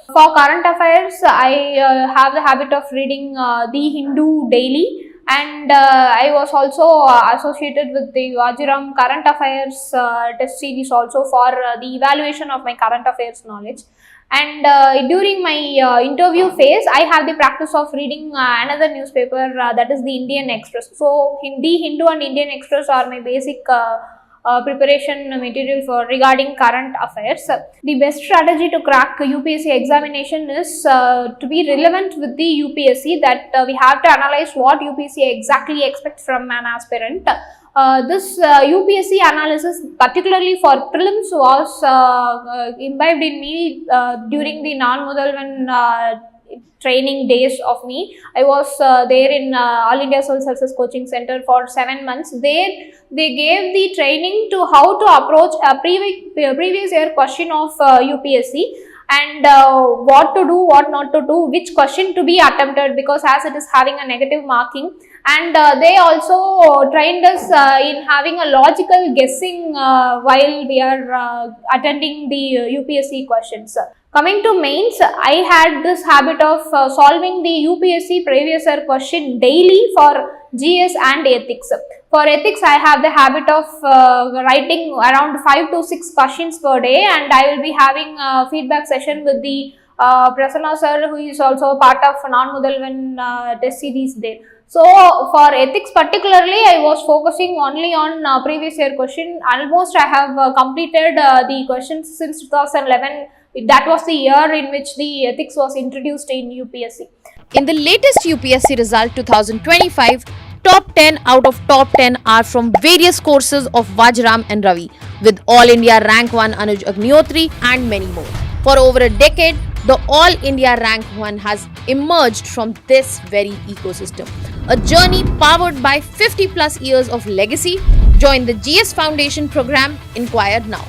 For current affairs, I have the habit of reading The Hindu daily, and I was also associated with the Vajiram Current Affairs test series also for the evaluation of my current affairs knowledge. And during my interview phase, I have the practice of reading another newspaper, that is the Indian Express. So Hindi, Hindu, and Indian Express are my basic preparation material for regarding current affairs. The best strategy to crack UPSC examination is to be relevant with the UPSC, that we have to analyze what UPSC exactly expects from an aspirant. This UPSC analysis, particularly for prelims, was imbibed in me during the non-Mudalvan training days of me. I was there in All India Civil Services Coaching Center for 7 months. There, they gave the training to how to approach a previous year question of UPSC, and what to do, what not to do, which question to be attempted, because as it is having a negative marking. And they also trained us in having a logical guessing while we are attending the UPSC questions. Coming to mains, I had this habit of solving the UPSC previous year question daily for GS and ethics. For ethics, I have the habit of writing around 5 to 6 questions per day, and I will be having a feedback session with the Prasanna sir, who is also a part of non-Mudalvan test series there. So for ethics particularly, I was focusing only on previous year question. Almost I have completed the questions since 2011. That was the year in which the ethics was introduced in UPSC. In the latest UPSC result 2025, top 10 out of top 10 are from various courses of Vajram and Ravi, with All India Rank 1 Anuj Agnihotri and many more. For over a decade, the All India Rank 1 has emerged from this very ecosystem. A journey powered by 50 plus years of legacy. Join the GS Foundation program. Inquire now.